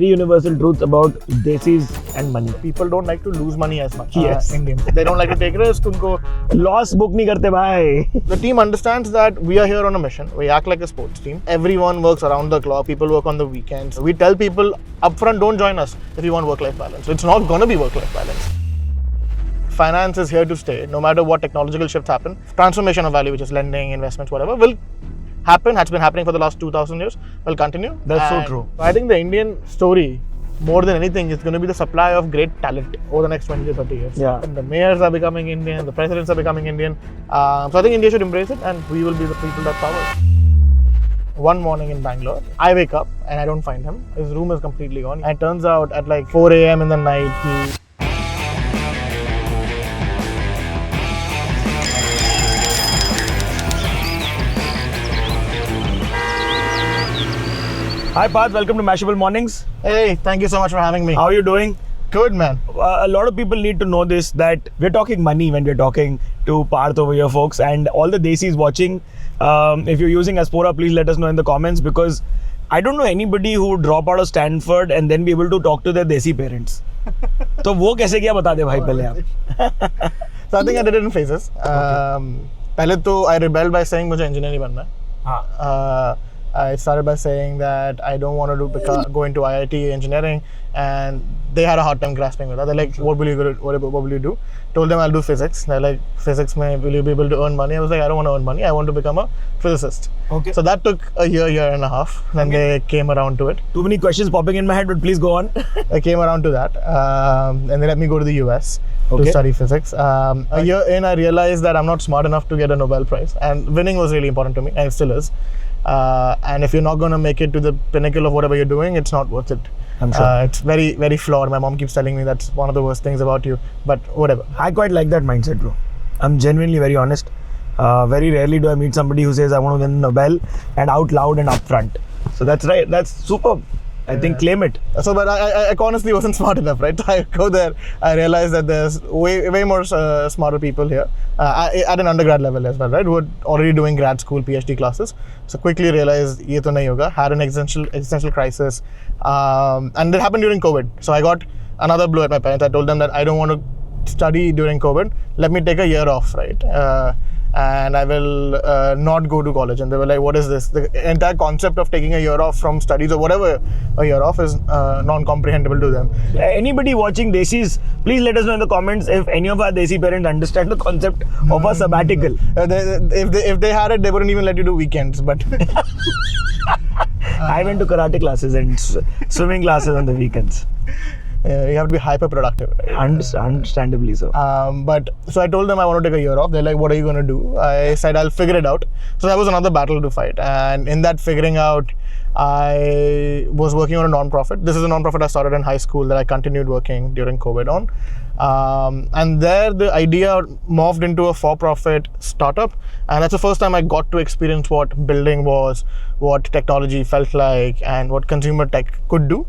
3 universal truths about Desis and money. People don't like to lose money as much. Yes. Indians. They don't like to take risk. Loss book nahi karte bhai. The team understands that we are here on a mission. We act like a sports team. Everyone works around the clock. People work on the weekends. We tell people upfront, don't join us if you want work-life balance. It's not going to be work-life balance. Finance is here to stay. No matter what technological shifts happen, transformation of value, which is lending, investments, whatever, will happen, has been happening for the last 2000 years, will continue. That's so true. I think the Indian story, more than anything, is going to be the supply of great talent over the next 20 to 30 years. Yeah. And the mayors are becoming Indian, the presidents are becoming Indian. So I think India should embrace it, and we will be the people that power it. One morning in Bangalore, I wake up and I don't find him. His room is completely gone. And it turns out at like 4 a.m. in the night, Hi Parth, welcome to Mashable Mornings. Hey, thank you so much for having me. How are you doing? Good, man. A lot of people need to know this, that we're talking money when we're talking to Parth over here, folks, and all the Desis watching. If you're using Aspora, please let us know in the comments, because I don't know anybody who would drop out of Stanford and then be able to talk to their Desi parents. So वो कैसे किया बता दे भाई पहले आप. So I think I did it in phases. पहले तो I rebelled by saying मुझे engineer नहीं बनना है. I started by saying that I don't want to go into IIT engineering, and they had a hard time grasping with that. They're like, what will you do? Told them I'll do physics. They're like, physics, will you be able to earn money? I was like, I don't want to earn money. I want to become a physicist. Okay. So that took a year and a half. Then they came around to it. Too many questions popping in my head, but please go on. I came around to that, and they let me go to the US to study physics. A year in, I realized that I'm not smart enough to get a Nobel Prize, and winning was really important to me, and it still is. And if you're not going to make it to the pinnacle of whatever you're doing, it's not worth it. I'm sure. It's very, very flawed. My mom keeps telling me that's one of the worst things about you, but whatever. I quite like that mindset, bro. I'm genuinely very honest. Very rarely do I meet somebody who says I want to win Nobel and out loud and upfront. So that's right. That's superb. I think claim it. So, but I honestly wasn't smart enough, right? I go there, I realized that there's way more smarter people here at an undergrad level as well, right? Who are already doing grad school, PhD classes. So quickly realized, ye to nahi hoga. Had an existential crisis, and it happened during COVID. So I got another blow at my parents. I told them that I don't want to study during COVID. Let me take a year off, right? And I will not go to college. And they were like, what is this? The entire concept of taking a year off from studies or whatever a year off is non-comprehensible to them. Anybody watching Desis, please let us know in the comments if any of our Desi parents understand the concept of a sabbatical. If they had it, they wouldn't even let you do weekends. But I went to karate classes and swimming classes on the weekends. You have to be hyper productive, right? Understandably so. But so I told them I want to take a year off. They're like, what are you going to do? I said, I'll figure it out. So that was another battle to fight. And in that figuring out, I was working on a non-profit. This is a non-profit I started in high school that I continued working during COVID on. And there the idea morphed into a for-profit startup. And that's the first time I got to experience what building was, what technology felt like, and what consumer tech could do.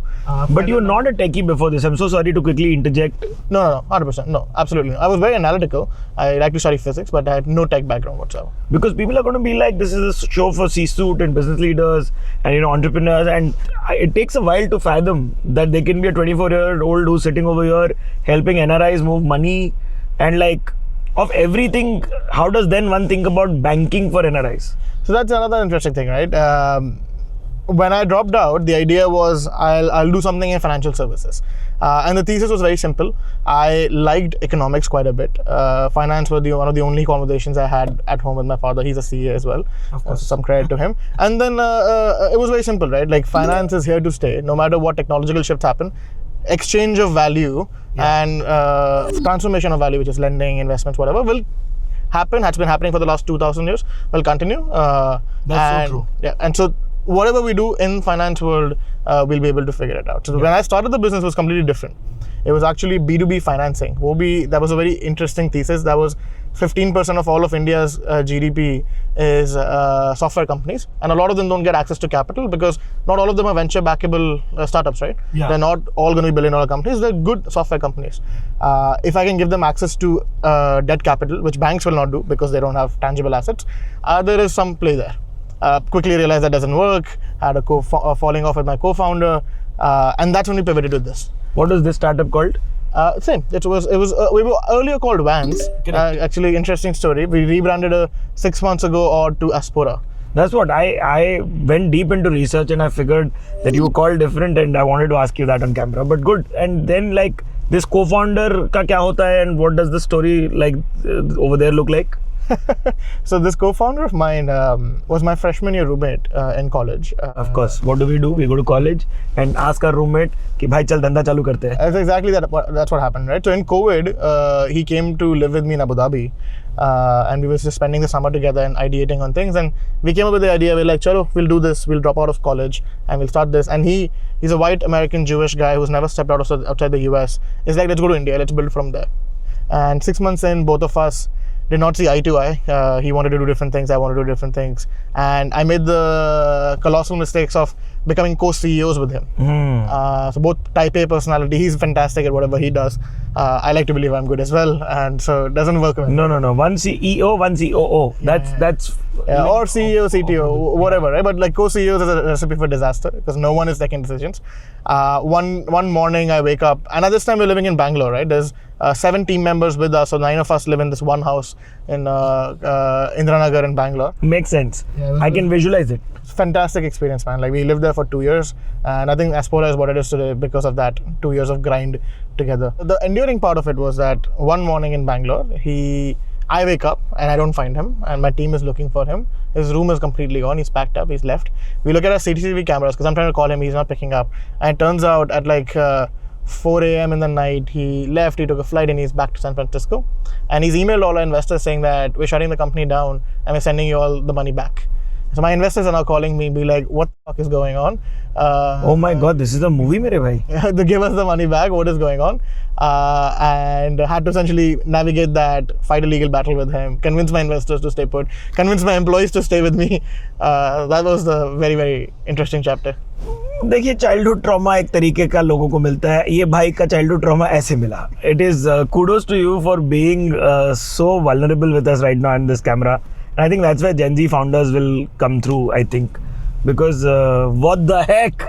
But you were not a techie before this. I'm so sorry to quickly interject. No, 100%. No, absolutely. I was very analytical. I like to study physics, but I had no tech background whatsoever. Because people are going to be like, this is a show for C-suite and business leaders and entrepreneurs, and it takes a while to fathom that there can be a 24-year-old who's sitting over here helping NRIs move money, and like of everything, how does then one think about banking for NRIs? So that's another interesting thing, right? When I dropped out, the idea was I'll do something in financial services. And the thesis was very simple. I liked economics quite a bit. Finance was one of the only conversations I had at home with my father. He's a CA as well. Of course. Some credit to him. And then it was very simple, right? Like finance is here to stay. No matter what technological shifts happen, exchange of value and transformation of value, which is lending, investments, whatever, will happen, has been happening for the last 2000 years, will continue. That's so true. Yeah, and so whatever we do in finance world, we'll be able to figure it out. So when I started the business, it was completely different. It was actually B2B financing. That was a very interesting thesis. That was 15% of all of India's GDP is software companies, and a lot of them don't get access to capital because not all of them are venture backable startups, right? Yeah. They're not all going to be billion-dollar companies. They're good software companies. If I can give them access to debt capital, which banks will not do because they don't have tangible assets, there is some play there. Quickly realized that doesn't work. Had a falling off with my co-founder. And that's when we pivoted to this. What was this startup called? Same. It was. We were earlier called Vans. Actually, interesting story. We rebranded 6 months ago to Aspora. That's what I went deep into research and I figured that you were called different, and I wanted to ask you that on camera. But good. And then like this co-founder ka kya hota hai, and what does the story like over there look like? So this co-founder of mine was my freshman year roommate in college. Of course. What do? We go to college and ask our roommate कि भाई चल धंधा चालू करते हैं. That's exactly that's what happened, right? So in COVID, he came to live with me in Abu Dhabi, and we were just spending the summer together and ideating on things. And we came up with the idea. We're like, chalo, we'll do this. We'll drop out of college and we'll start this. And he's a white American Jewish guy who's never stepped outside the US. It's like, let's go to India. Let's build from there. And 6 months in, both of us did not see eye to eye. He wanted to do different things. I wanted to do different things. And I made the colossal mistakes of becoming co-CEOs with him. So both type A personality. He's fantastic at whatever he does. I like to believe I'm good as well. And so it doesn't work with me. No. One CEO, one COO. That's yeah, or CEO, CTO, whatever, right? But like co-CEOs is a recipe for disaster because no one is taking decisions. One morning I wake up, and at this time we're living in Bangalore, right? There's 7 team members with us, so 9 of us live in this one house in Indiranagar in Bangalore. Makes sense. Yeah, I can visualize it. Fantastic experience, man. Like we lived there for 2 years, and I think Aspora is what it is today because of that 2 years of grind together. The enduring part of it was that one morning in Bangalore, I wake up and I don't find him, and my team is looking for him. His room is completely gone. He's packed up. He's left. We look at our CCTV cameras because I'm trying to call him. He's not picking up. And it turns out at like 4 a.m. in the night, he left. He took a flight and he's back to San Francisco. And he's emailed all our investors saying that we're shutting the company down and we're sending you all the money back. So my investors are now calling me, be like, what the fuck is going on? Oh my God, this is a movie, mere bhai. To give us the money back, what is going on? And had to essentially navigate that, fight a legal battle with him, convince my investors to stay put, convince my employees to stay with me. That was the very, very interesting chapter. देखिए childhood trauma एक तरीके का लोगों को मिलता है. ये भाई का चाइल्डहुड ट्रॉमा ऐसे मिला. It is kudos to you for being so vulnerable with us right now in this camera. And I think that's where Gen Z founders will come through, I think. Because what the heck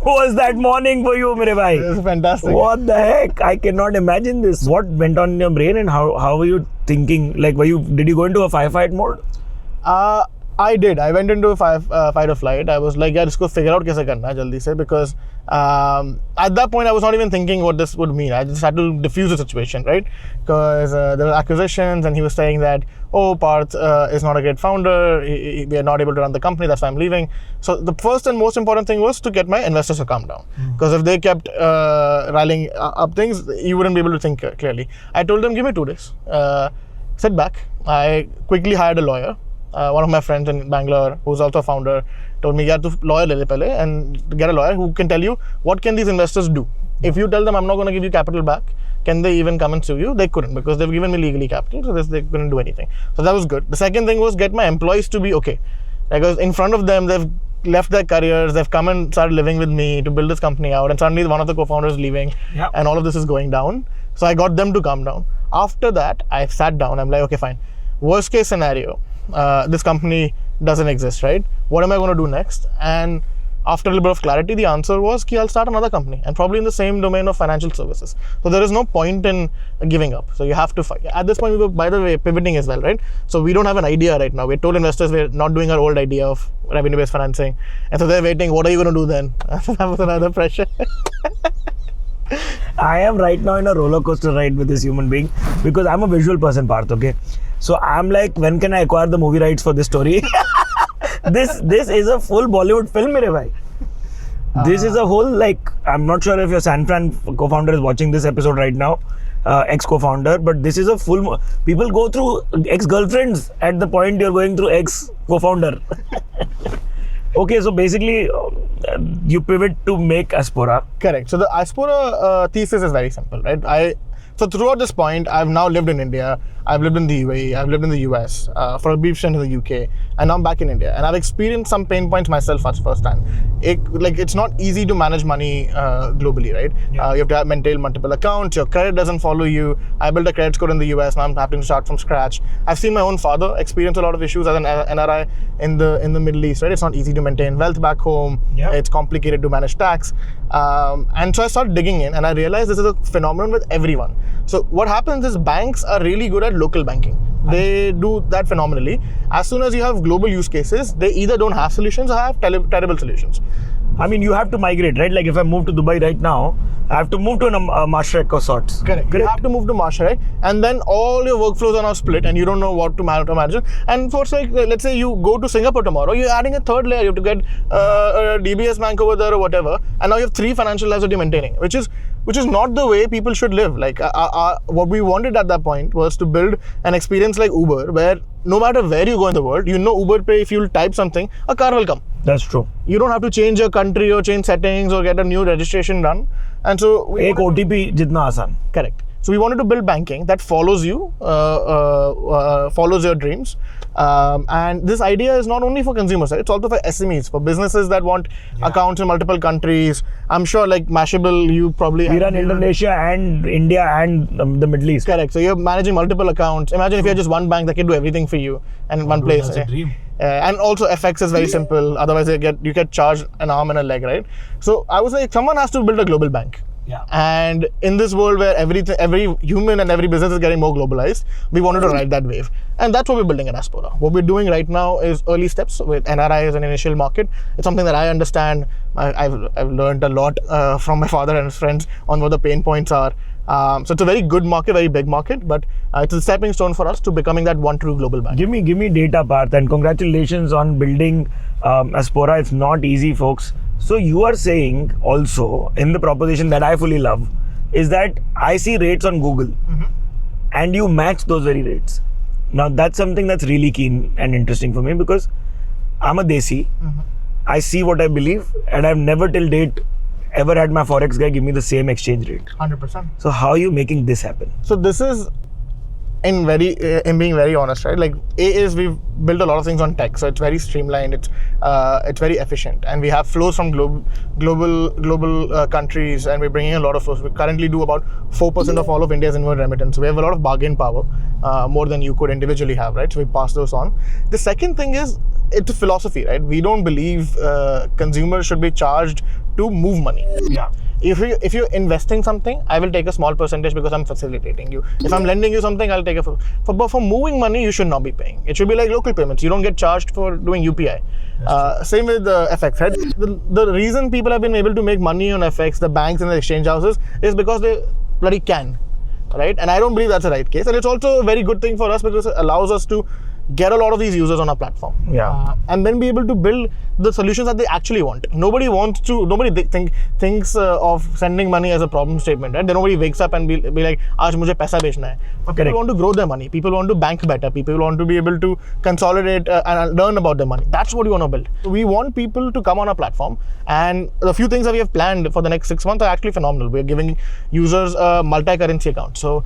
was that morning for you, mere bhai? It was fantastic. What the heck? I cannot imagine this. What went on in your brain and how were you thinking? Like, did you go into a firefight mode? I did. I went into a fight or flight. I was like, yeah, just go figure out kaise karna hai jaldi se, because at that point I was not even thinking what this would mean. I just had to diffuse the situation, right? Because there were accusations, and he was saying that, oh, Parth is not a great founder. We are not able to run the company. That's why I'm leaving. So the first and most important thing was to get my investors to calm down. Because if they kept riling up things, you wouldn't be able to think clearly. I told them, give me 2 days. Sit back. I quickly hired a lawyer. One of my friends in Bangalore, who's also a founder, told me, "Yeah, to lawyer le le pehle and get a lawyer who can tell you what can these investors do. If you tell them I'm not going to give you capital back, can they even come and sue you?" They couldn't, because they've given me legally capital, so they couldn't do anything. So that was good. The second thing was get my employees to be okay, because in front of them they've left their careers, they've come and started living with me to build this company out, and suddenly one of the co-founders is leaving, and all of this is going down. So I got them to calm down. After that, I sat down. I'm like, okay, fine. Worst case scenario. This company doesn't exist, right? What am I going to do next? And after a little bit of clarity, the answer was, I'll start another company, and probably in the same domain of financial services. So there is no point in giving up. So you have to fight. At this point, we were, by the way, pivoting as well, right? So we don't have an idea right now. We told investors we're not doing our old idea of revenue-based financing. And so they're waiting, what are you going to do then? That was another pressure. I am right now in a roller coaster ride with this human being, because I'm a visual person, Parth, okay? So I'm like, when can I acquire the movie rights for this story? This is a full Bollywood film, mere bhai. This is a whole, like, I'm not sure if your San Fran co-founder is watching this episode right now, ex-co-founder, but this is a full, people go through ex-girlfriends at the point you're going through ex-co-founder. Okay, so basically, you pivot to make Aspora. Correct. So the Aspora thesis is very simple, right? So throughout this point, I've now lived in India, I've lived in the UAE, I've lived in the US, for a brief stint in the UK, and now I'm back in India. And I've experienced some pain points myself firsthand. It's not easy to manage money globally, right? Yeah. You have to maintain multiple accounts, your credit doesn't follow you. I built a credit score in the US, now I'm having to start from scratch. I've seen my own father experience a lot of issues as an NRI in the Middle East, right? It's not easy to maintain wealth back home. Yeah. It's complicated to manage tax. And so I started digging in and I realized this is a phenomenon with everyone. So what happens is banks are really good at local banking. They do that phenomenally. As soon as you have global use cases, they either don't have solutions or have terrible solutions. I mean, you have to migrate, right? Like if I move to Dubai right now, I have to move to a Mashrek of sorts. Correct. You have to move to Mashrek, and then all your workflows are now split, and you don't know what to manage. And for like, let's say you go to Singapore tomorrow, you're adding a third layer. You have to get a DBS bank over there or whatever, and now you have 3 financial lives that you're maintaining, which is not the way people should live. Like what we wanted at that point was to build an experience like Uber, where no matter where you go in the world, Uber Pay, if you'll type something, a car will come. That's true. You don't have to change your country or change settings or get a new registration done. And so Ek OTP jitna aasan. Correct. So we wanted to build banking that follows you, follows your dreams. And this idea is not only for consumers, it's also for SMEs, for businesses that want accounts in multiple countries. I'm sure like Mashable, you probably... We run Indonesia and India and the Middle East. Correct. So you're managing multiple accounts. Imagine if you're just one bank that can do everything for you and in one place. That's a dream. And also FX is very simple. Otherwise you get charged an arm and a leg, right? So I was like, someone has to build a global bank. Yeah. And in this world where every human and every business is getting more globalized, we wanted to ride that wave. And that's what we're building at Aspora. What we're doing right now is early steps with NRI as an initial market. It's something that I understand. I've learned a lot from my father and his friends on what the pain points are. So it's a very good market, very big market, but it's a stepping stone for us to becoming that one true global bank. Give me data, Parth, and congratulations on building Aspora. It's not easy, folks. So you are saying also in the proposition that I fully love is that I see rates on Google and you match those very rates. Now that's something that's really keen and interesting for me because I'm a Desi. I see what I believe and I've never till date ever had my Forex guy give me the same exchange rate. 100%. So how are you making this happen? So this is in being very honest, right? Like we've built a lot of things on tech, so it's very streamlined, it's very efficient, and we have flows from global countries, and we're bringing a lot of flows. We currently do about 4% of all of India's inward remittance. So we have a lot of bargain power, more than you could individually have, right? So we pass those on. The second thing is it's a philosophy, right? We don't believe consumers should be charged to move money. Yeah. If you're investing something, I will take a small percentage because I'm facilitating you. If I'm lending you something, I'll take for moving money, you should not be paying. It should be like local payments. You don't get charged for doing UPI. Same with the FX, right? The reason people have been able to make money on FX, the banks and the exchange houses, is because they bloody can, right? And I don't believe that's the right case. And it's also a very good thing for us because it allows us to get a lot of these users on our platform, and then be able to build the solutions that they actually want. Nobody thinks of sending money as a problem statement, right? Then nobody wakes up and be like, "Aaj mujhe paisa bechna hai." But people want to grow their money. People want to bank better. People want to be able to consolidate and learn about their money. That's what we want to build. We want people to come on our platform, and the few things that we have planned for the next 6 months are actually phenomenal. We're giving users a multi-currency account. So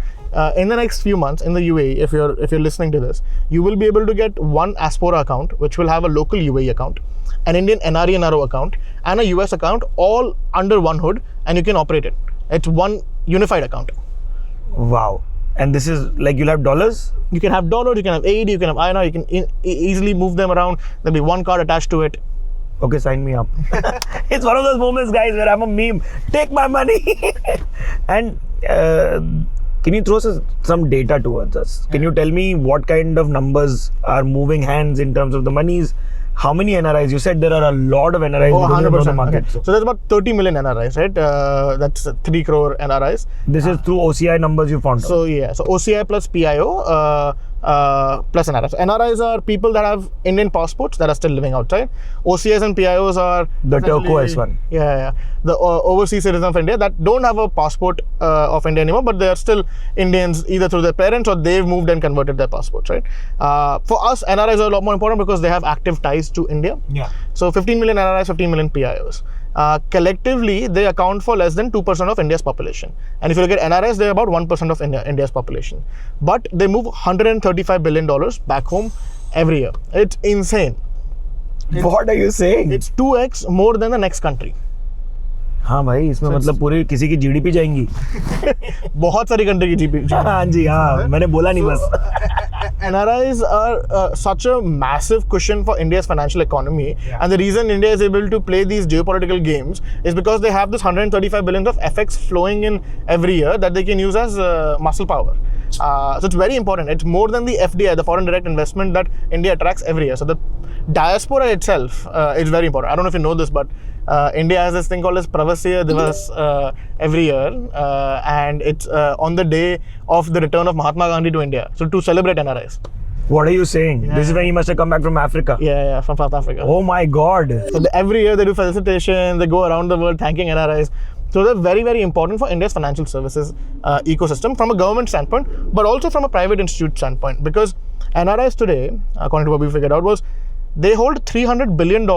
in the next few months in the UAE, if you're listening to this, you will be able to get one Aspora account, which will have a local UAE account, an Indian NRE NRO account, and a US account, all under one hood, and you can operate it. It's one unified account. Wow. And this is like, you'll have dollars? You can have dollars, you can have AED, you can have INR, you can easily move them around. There'll be one card attached to it. Okay, sign me up. It's one of those moments, guys, where I'm a meme. Take my money. And can you throw some data towards us? Can you tell me what kind of numbers are moving hands in terms of the monies? How many NRIs? You said there are a lot of NRIs. Oh, 100%. The market. Okay. So there's about 30 million NRIs, right? That's 3 crore NRIs. This is through OCI numbers you found out. So yeah, so OCI plus PIO plus NRIs. So NRIs are people that have Indian passports that are still living outside. OCIs and PIOs are the turquoise one. Yeah. The overseas citizens of India that don't have a passport of India anymore, but they are still Indians either through their parents or they've moved and converted their passports, right? For us, NRIs are a lot more important because they have active ties to India. Yeah. So 15 million NRIs, 15 million PIOs. collectively they account for less than 2% of India's population. And if you look at NRIs, they're about 1% of India's population. But they move $135 billion back home every year. It's insane. What are you saying? It's 2x more than the next country. हाँ भाई, इसमें मतलब पूरी किसी की GDP जाएंगी. बहुत सारी कंट्री की जीडीपी. हाँ जी, हाँ, मैंने बोला नहीं बस. NRIs are such a massive cushion for India's financial economy, and the reason India is able to play these geopolitical games is because they have this 135 billion of FX flowing in every year that they can use as muscle power. So it's very important. It's more than the FDI, the foreign direct investment that India attracts every year. So the diaspora itself is very important. I don't know if you know this, but India has this thing called as Pravasya Divas every year, and it's on the day of the return of Mahatma Gandhi to India. So to celebrate NRIs. What are you saying? Yeah. This is when he must have come back from Africa. Yeah, from South Africa. Oh my God. So every year they do felicitations, they go around the world thanking NRIs. So they're very, very important for India's financial services ecosystem from a government standpoint, but also from a private institute standpoint. Because NRIs today, according to what we figured out, was they hold $300 billion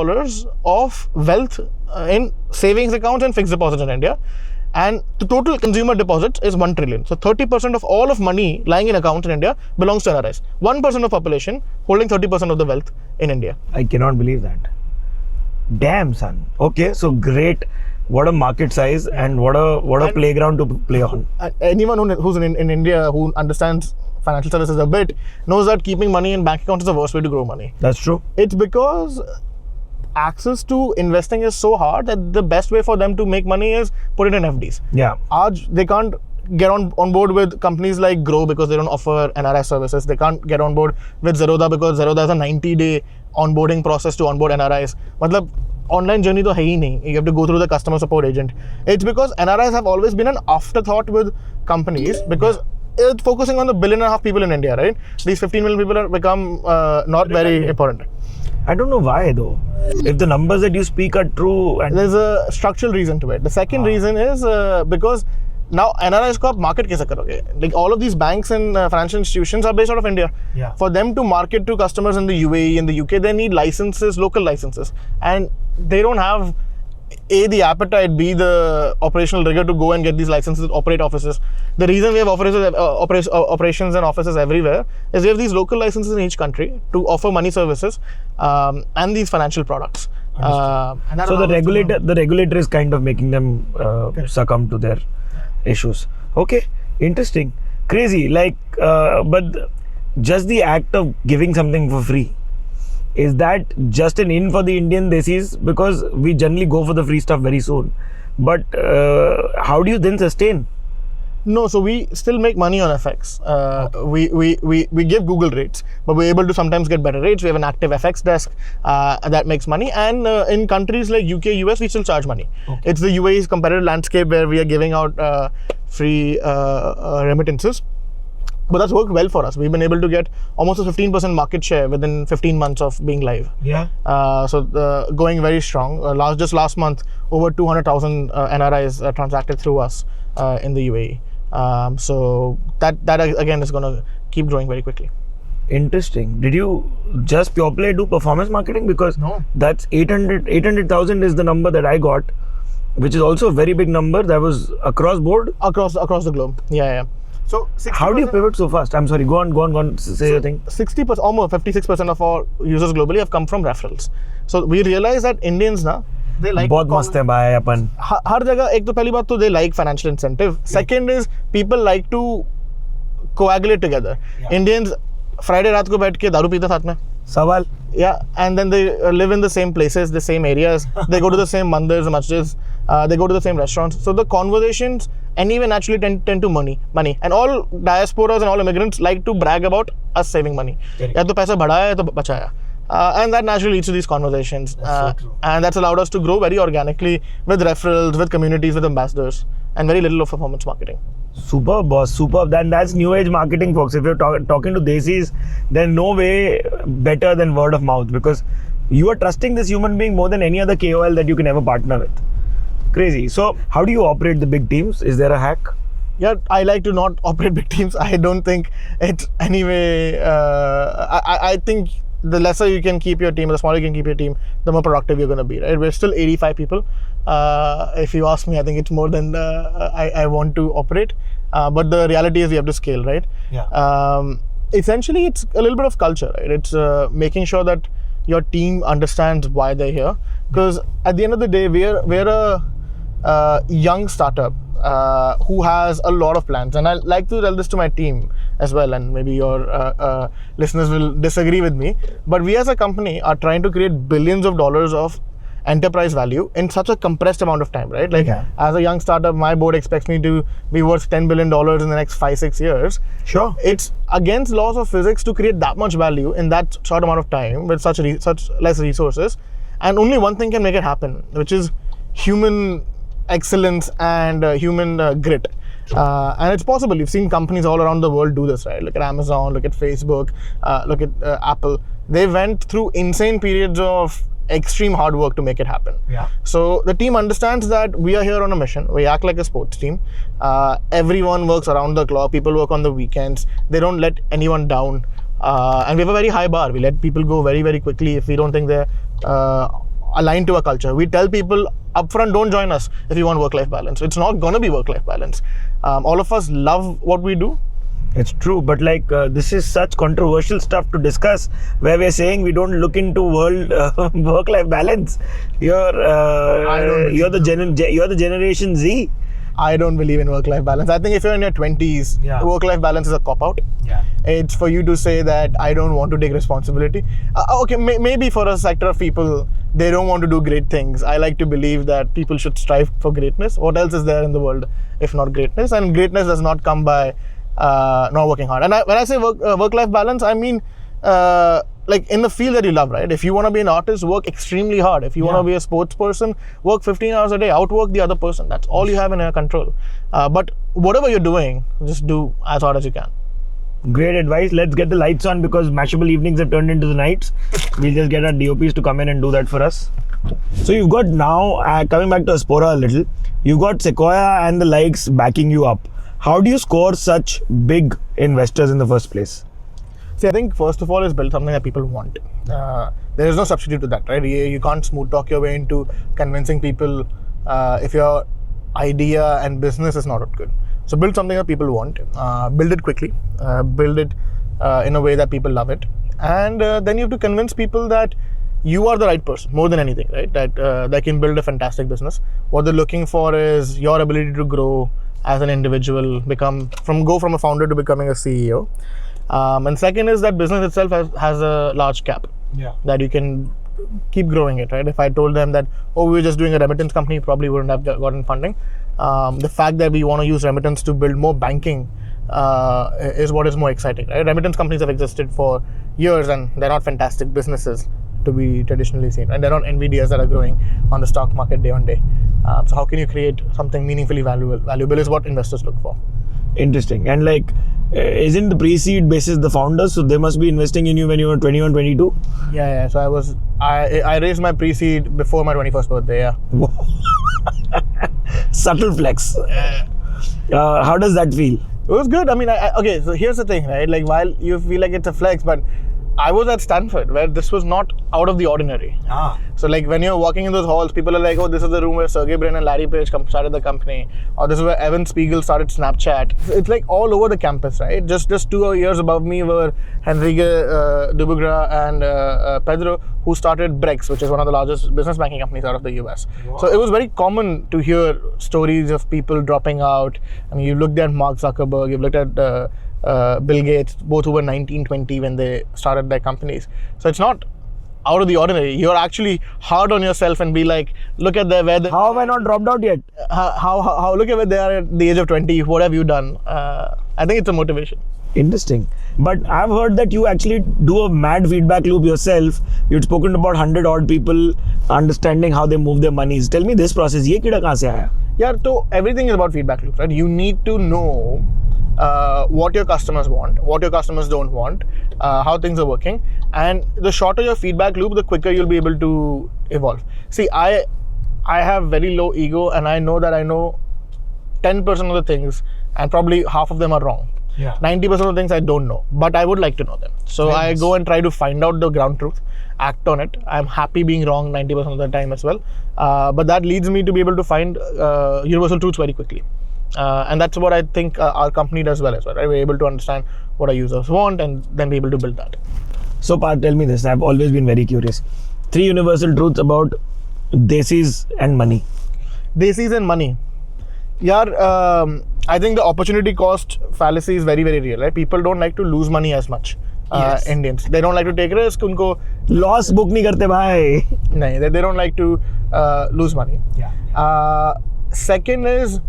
of wealth in savings accounts and fixed deposits in India. And the total consumer deposits is 1 trillion. So 30% of all of money lying in accounts in India belongs to NRIs. 1% of population holding 30% of the wealth in India. I cannot believe that. Damn, son. Okay, so great. What a market size and what a playground to play on. Anyone who's in India who understands financial services a bit knows that keeping money in bank accounts is the worst way to grow money. That's true. It's because access to investing is so hard that the best way for them to make money is put it in FDs. Yeah. They can't get on board with companies like Grow because they don't offer NRI services. They can't get on board with Zerodha because Zerodha has a 90-day onboarding process to onboard NRIs. Matlab, online journey to hai hi nahi. You have to go through the customer support agent. It's because NRIs have always been an afterthought with companies because it's focusing on the 1.5 billion people in India, right? These 15 million people have become not very important. I don't know why though. If the numbers that you speak are true, and there's a structural reason to it. The second reason is because now NRIs ko aap market kaise karoge? Like all of these banks and financial institutions are based out of India. Yeah. For them to market to customers in the UAE and the UK, they need licenses, local licenses, and they don't have A, the appetite, B, the operational rigor to go and get these licenses, operate offices. The reason we have operations and offices everywhere is we have these local licenses in each country to offer money services and these financial products. So the regulator is kind of making them succumb to their issues. Okay, interesting, crazy. Like, but just the act of giving something for free, is that just an in for the Indian Desis? Because we generally go for the free stuff very soon. But how do you then sustain? No, so we still make money on FX. We give Google rates, but we're able to sometimes get better rates. We have an active FX desk that makes money. And in countries like UK, US, we still charge money. Okay. It's the UAE's competitive landscape where we are giving out free remittances. But that's worked well for us. We've been able to get almost a 15% market share within 15 months of being live. Yeah. So going very strong. Just last month, over 200,000 NRIs transacted through us in the UAE. So that again is going to keep growing very quickly. Interesting. Did you just pure play do performance marketing? Because no, that's 800,000 is the number that I got, which is also a very big number. That was across board? Across the globe. Yeah. So how do you pivot so fast? I'm sorry, go on, say your thing. 60%, almost 56% of our users globally have come from referrals. So we realize that Indians na, they like बहुत मस्त है भाई अपन. हर जगह एक तो पहली बात तो they like financial incentive. Second is people like to coagulate together. Indians Friday रात को बैठ के दारू पीते साथ में. सवाल. Yeah, and then they live in the same places, the same areas. They go to the same mandirs, masjids. They go to the same restaurants. So the conversations anyway naturally tend to money. And all diasporas and all immigrants like to brag about us saving money. या तो पैसा बढ़ाया या तो बचाया. And that naturally leads to these conversations. And that's allowed us to grow very organically with referrals, with communities, with ambassadors, and very little of performance marketing. Superb, boss. Superb. Then that's new age marketing, folks. If you're talking to Desis, then no way better than word of mouth, because you are trusting this human being more than any other KOL that you can ever partner with. Crazy. So how do you operate the big teams? Is there a hack? Yeah, I like to not operate big teams. I don't think it's anyway. I think the lesser you can keep your team, the smaller you can keep your team, the more productive you're going to be, right? We're still 85 people. If you ask me, I think it's more than I want to operate. But the reality is we have to scale, right? Yeah. Essentially, it's a little bit of culture, right? It's making sure that your team understands why they're here. Because at the end of the day, we're a young startup who has a lot of plans. And I like to tell this to my team as well, and maybe your listeners will disagree with me. But we as a company are trying to create billions of dollars of enterprise value in such a compressed amount of time, right? Like as a young startup, my board expects me to be worth $10 billion in the next 5-6 years. Sure. It's against laws of physics to create that much value in that short amount of time with such less resources. And only one thing can make it happen, which is human excellence and human grit. And it's possible. You've seen companies all around the world do this, right? Look at Amazon, look at Facebook, look at Apple. They went through insane periods of extreme hard work to make it happen. Yeah. So the team understands that we are here on a mission. We act like a sports team. Everyone works around the clock. People work on the weekends. They don't let anyone down. And we have a very high bar. We let people go very, very quickly if we don't think they're aligned to our culture. We tell people upfront, don't join us if you want work-life balance. It's not going to be work-life balance. All of us love what we do. It's true, but like this is such controversial stuff to discuss, where we're saying we don't look into work-life balance. You're the Generation Z. I don't believe in work-life balance. I think if you're in your 20s, work-life balance is a cop-out. Yeah. It's for you to say that I don't want to take responsibility. Okay, maybe for a sector of people, they don't want to do great things. I like to believe that people should strive for greatness. What else is there in the world if not greatness? And greatness does not come by not working hard. And when I say work-life balance, I mean like in the field that you love, right? If you want to be an artist, work extremely hard. If you want to be a sports person, work 15 hours a day, outwork the other person. That's all you have in your control. But whatever you're doing, just do as hard as you can. Great advice. Let's get the lights on because Mashable evenings have turned into the nights. We'll just get our DOPs to come in and do that for us. So you've got now, coming back to Aspora a little, you've got Sequoia and the likes backing you up. How do you score such big investors in the first place? See, I think first of all is build something that people want. There is no substitute to that, right? You can't smooth talk your way into convincing people if your idea and business is not good. So build something that people want, build it quickly, build it in a way that people love it. And then you have to convince people that you are the right person more than anything, right? That they can build a fantastic business. What they're looking for is your ability to grow as an individual, go from a founder to becoming a CEO. And second is that business itself has a large cap that you can keep growing it, right? If I told them that, we were just doing a remittance company, probably wouldn't have gotten funding. The fact that we want to use remittance to build more banking is what is more exciting, right? Remittance companies have existed for years and they're not fantastic businesses to be traditionally seen, and they're not NVIDIAs that are growing on the stock market day on day. So how can you create something meaningfully valuable is what investors look for. Interesting. And like, isn't the pre-seed basis the founders? So they must be investing in you when you were 21, 22? Yeah. So I raised my pre-seed before my 21st birthday, yeah. Subtle flex. How does that feel? It was good. I mean, okay, so here's the thing, right? Like, while you feel like it's a flex, but I was at Stanford where this was not out of the ordinary. So like when you're walking in those halls, people are like, this is the room where Sergey Brin and Larry Page started the company, or this is where Evan Spiegel started Snapchat. It's like all over the campus, right? Just 2 years above me were Henrique Dubugra and Pedro, who started Brex, which is one of the largest business banking companies out of the US. Wow. So it was very common to hear stories of people dropping out. I mean, you looked at Mark Zuckerberg, you've looked at Bill Gates, both who were 19, 20 when they started their companies. So it's not out of the ordinary. You're actually hard on yourself and be like, look at where they... How have I not dropped out yet? How look at where they are at the age of 20. What have you done? I think it's a motivation. Interesting. But I've heard that you actually do a mad feedback loop yourself. You'd spoken about 100 odd people understanding how they move their monies. Tell me this process. Ye kida kahan se aaya? Yeah, so everything is about feedback loops, right? You need to know what your customers want, what your customers don't want, how things are working, and the shorter your feedback loop, the quicker you'll be able to evolve. See, I have very low ego, and I know that I know 10% of the things, and probably half of them are wrong. Yeah. 90% of the things I don't know, but I would like to know them. So Very I nice. go and try to find out the ground truth, act on it. I'm happy being wrong 90% of the time as well. But that leads me to be able to find universal truths very quickly. And that's what I think our company does well as well, right? We're able to understand what our users want and then be able to build that. So Parth, tell me this. I've always been very curious. 3 universal truths about Desis and money. Desis and money. Yeah, I think the opportunity cost fallacy is very, very real, right? People don't like to lose money as much. Yes. Indians, they don't like to take risk. Unko Loss book nahi karte bhai. nahi, they don't like to lose money. Yeah. Second is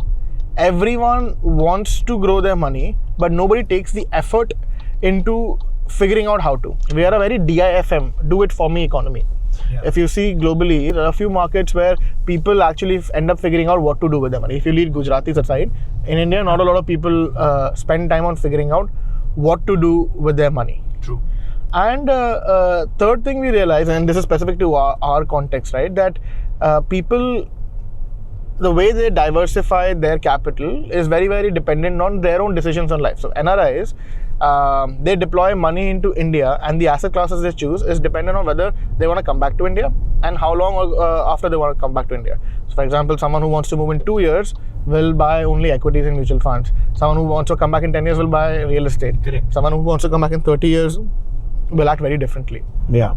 everyone wants to grow their money, but nobody takes the effort into figuring out how to. We are a very DIFM, do it for me economy. Yeah. If you see globally, there are a few markets where people actually end up figuring out what to do with their money. If you leave Gujaratis aside, in India, not a lot of people spend time on figuring out what to do with their money. True. And third thing we realize, and this is specific to our context, right, that people, the way they diversify their capital is very, very dependent on their own decisions on life. So NRIs, they deploy money into India, and the asset classes they choose is dependent on whether they want to come back to India and how long after they want to come back to India. So for example, someone who wants to move in 2 years will buy only equities and mutual funds. Someone who wants to come back in 10 years will buy real estate. Correct. Someone who wants to come back in 30 years will act very differently. Yeah.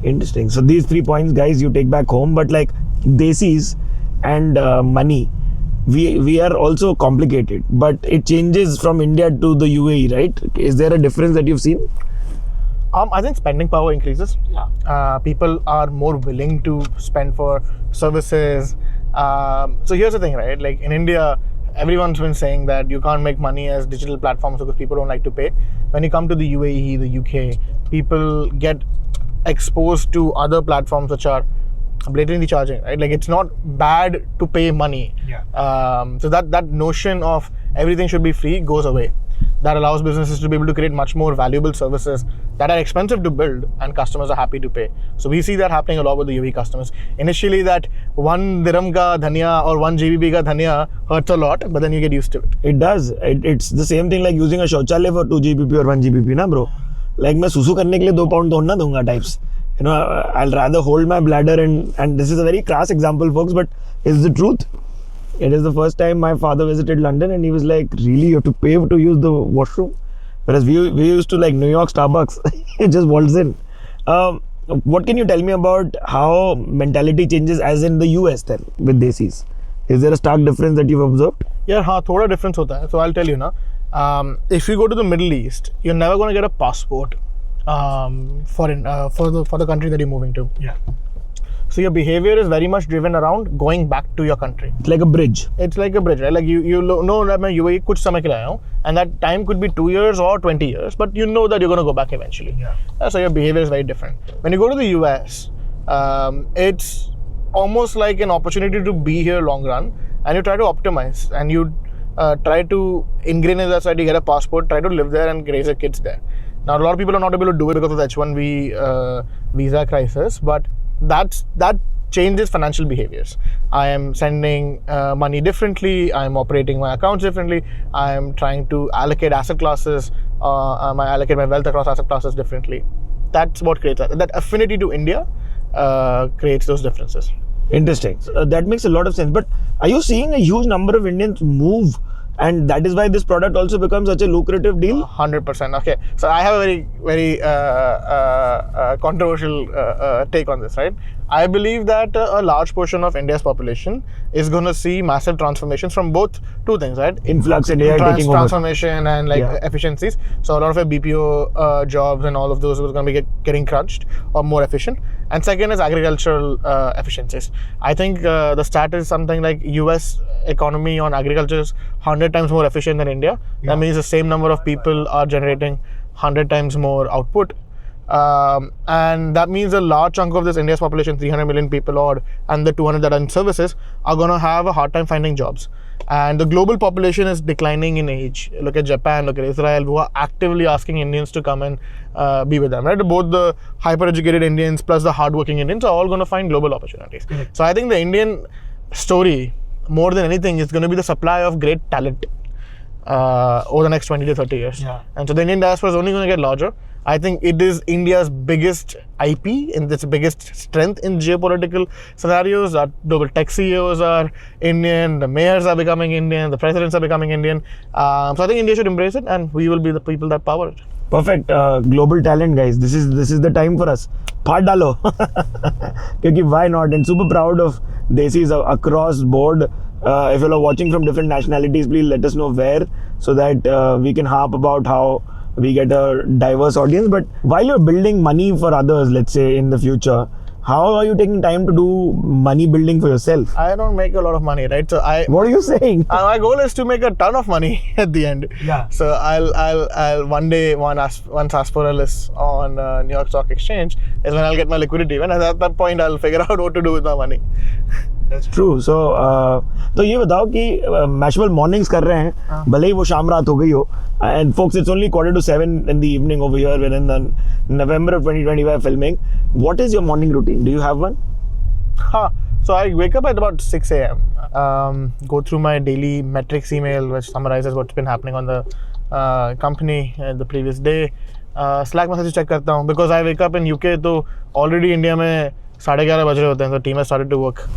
Interesting. So these 3 points, guys, you take back home. But like Desis and money, we are also complicated. But it changes from India to the UAE, right? Is there a difference that you've seen? I think spending power increases. Yeah. People are more willing to spend for services. So here's the thing, right? Like in India, everyone's been saying that you can't make money as digital platforms because people don't like to pay. When you come to the UAE, the UK, people get exposed to other platforms which are blatantly charging, right? Like it's not bad to pay money. Yeah. So that notion of everything should be free goes away. That allows businesses to be able to create much more valuable services that are expensive to build and customers are happy to pay. So we see that happening a lot with the UAE customers. Initially, that 1 dirham ka dhania or 1 GBP ka dhania hurts a lot, but then you get used to it. It does. It's the same thing like using a शौचालय for 2 GBP or 1 GBP, na bro? Like मैं सुसु करने के लिए 2 pound थोड़ा ना दूंगा types. You know, I'll rather hold my bladder and this is a very crass example, folks, but it's the truth. It is the first time my father visited London and he was like, really, you have to pay to use the washroom? Whereas we used to like New York Starbucks, it just waltz in. What can you tell me about how mentality changes as in the US then with Desis? Is there a stark difference that you've observed? Yeah, thoda difference hota hai. So I'll tell you na. If you go to the Middle East, you're never going to get a passport for the country that you're moving to. Yeah. So your behavior is very much driven around going back to your country. It's like a bridge. It's like a bridge, right? Like you know that मैं UAE कुछ समय के लिए आया हूँ, and that time could be 2 years or 20 years, but you know that you're going to go back eventually. Yeah. So your behavior is very different. When you go to the US, it's almost like an opportunity to be here long run, and you try to optimize and you try to ingrain in that side. You get a passport, try to live there and raise your kids there. Now a lot of people are not able to do it because of the H1B visa crisis, but that changes financial behaviors. I am sending money differently. I am operating my accounts differently. I am trying to allocate asset classes. I allocate my wealth across asset classes differently. That's what creates that affinity to India creates those differences. Interesting. That makes a lot of sense. But are you seeing a huge number of Indians move? And that is why this product also becomes such a lucrative deal? 100%. Okay. So I have a very, very controversial take on this, right? I believe that a large portion of India's population is going to see massive transformations from both two things, right? Influx in AI taking over. Transformation and efficiencies. So a lot of your BPO jobs and all of those are going to be getting crunched or more efficient. And second is agricultural efficiencies. I think the stat is something like US economy on agriculture is 100 times more efficient than India. Yeah. That means the same number of people are generating 100 times more output. And that means a large chunk of this India's population, 300 million people odd, and the 200 that are in services are going to have a hard time finding jobs. And the global population is declining in age. Look at Japan, look at Israel, who are actively asking Indians to come and be with them, right? Both the hyper-educated Indians plus the hard-working Indians are all going to find global opportunities. Correct. So I think the Indian story, more than anything, is going to be the supply of great talent. over the next 20 to 30 years. Yeah. And so the Indian diaspora is only going to get larger. I think it is India's biggest IP and its biggest strength in geopolitical scenarios. Our global tech CEOs are Indian, the mayors are becoming Indian, the presidents are becoming Indian. So I think India should embrace it, and we will be the people that power it. Perfect. Global talent, guys. This is the time for us. Part dalo. Because why not? And super proud of Desis across board. If you are watching from different nationalities, please let us know where, so that we can harp about how we get a diverse audience. But while you're building money for others, let's say in the future, how are you taking time to do money building for yourself? I don't make a lot of money, right? So What are you saying? my goal is to make a ton of money at the end. Yeah. So I'll one day once Aspora lists on New York Stock Exchange is when I'll get my liquidity. And at that point, I'll figure out what to do with my money. That's true. So ये बताओ कि Mashable Mornings कर रहे हैं, भले ही वो शाम रात हो गई हो, and folks, it's only 6:45 in the evening over here. We're in the November of 2025 filming. What is your morning routine? Do you have one? So I wake up at about 6 a.m. Go through my daily metrics email, which summarizes what's been happening on the company the previous day. Slack message check करता हूँ, because I wake up in UK, तो already India में 11:30 बज रहे होते हैं, so team has started to work.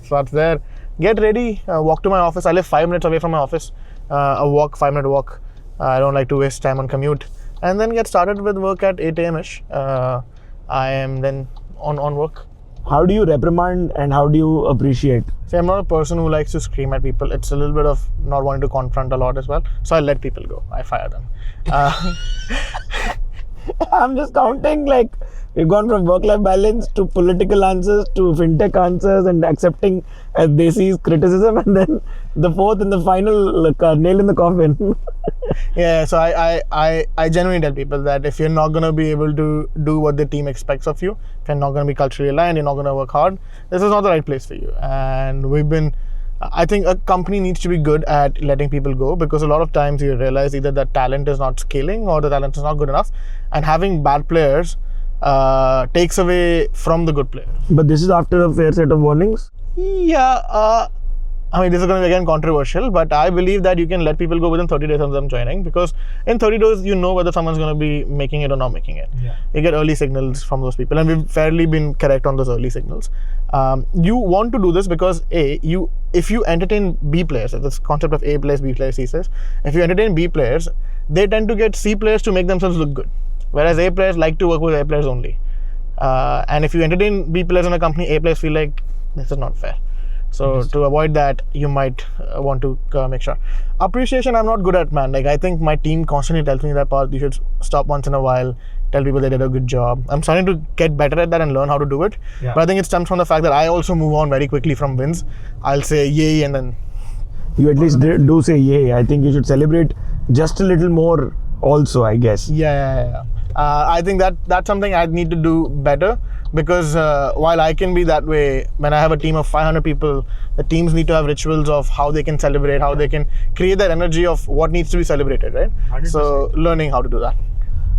Starts there. Get ready, walk to my office. I live 5 minutes away from my office. A 5-minute walk. I don't like to waste time on commute. And then get started with work at 8 a.m.-ish. I am then on work. How do you reprimand and how do you appreciate? See, I'm not a person who likes to scream at people. It's a little bit of not wanting to confront a lot as well. So I let people go. I fire them. I'm just counting, like, we've gone from work-life balance to political answers to fintech answers and accepting as Desi's criticism, and then the fourth and the final nail in the coffin. Yeah, so I genuinely tell people that if you're not going to be able to do what the team expects of you, if you're not going to be culturally aligned, you're not going to work hard, this is not the right place for you. And I think a company needs to be good at letting people go, because a lot of times you realize either that talent is not scaling or the talent is not good enough, and having bad players takes away from the good players. But this is after a fair set of warnings? Yeah, I mean, this is going to be again controversial, but I believe that you can let people go within 30 days of them joining, because in 30 days, you know whether someone's going to be making it or not making it. Yeah. You get early signals from those people, and we've fairly been correct on those early signals. You want to do this because if you entertain B players, this concept of A players, B players, C players, if you entertain B players, they tend to get C players to make themselves look good, whereas A players like to work with A players only. And if you entertain B players in a company, A players feel like this is not fair. So to avoid that, you might want to make sure. Appreciation, I'm not good at, man. Like, I think my team constantly tells me that, Parth, you should stop once in a while, tell people they did a good job. I'm starting to get better at that and learn how to do it. Yeah. But I think it stems from the fact that I also move on very quickly from wins. I'll say yay, and then... You at least do say yay. I think you should celebrate just a little more also, I guess. Yeah. I think that's something I need to do better, because while I can be that way, when I have a team of 500 people, the teams need to have rituals of how they can celebrate, how they can create that energy of what needs to be celebrated, right? 100%. So learning how to do that.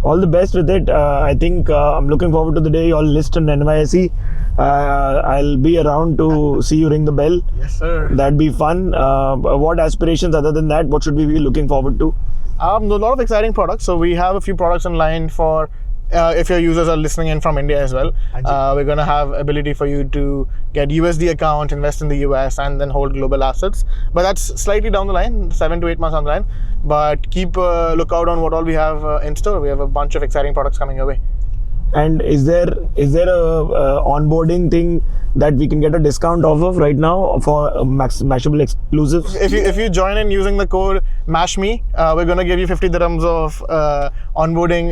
All the best with it. I think I'm looking forward to the day you all list on NYSE. I'll be around to see you ring the bell. Yes, sir. That'd be fun. What aspirations other than that? What should we be looking forward to? A lot of exciting products. So we have a few products in line for if your users are listening in from India as well. We're going to have ability for you to get USD account, invest in the US, and then hold global assets. But that's slightly down the line, 7 to 8 months down the line. But keep a lookout on what all we have in store. We have a bunch of exciting products coming your way. And is there a onboarding thing that we can get a discount off of right now for Mashable exclusives? If you join in using the code MASHME, we're going to give you 50 dirhams of onboarding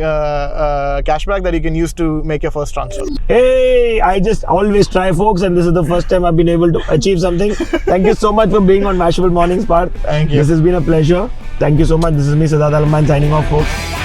cashback that you can use to make your first transfer. Hey, I just always try, folks, and this is the first time I've been able to achieve something. Thank you so much for being on Mashable Mornings, Parth. Thank you. This has been a pleasure. Thank you so much. This is me, Siddharth Aalambayan, signing off, folks.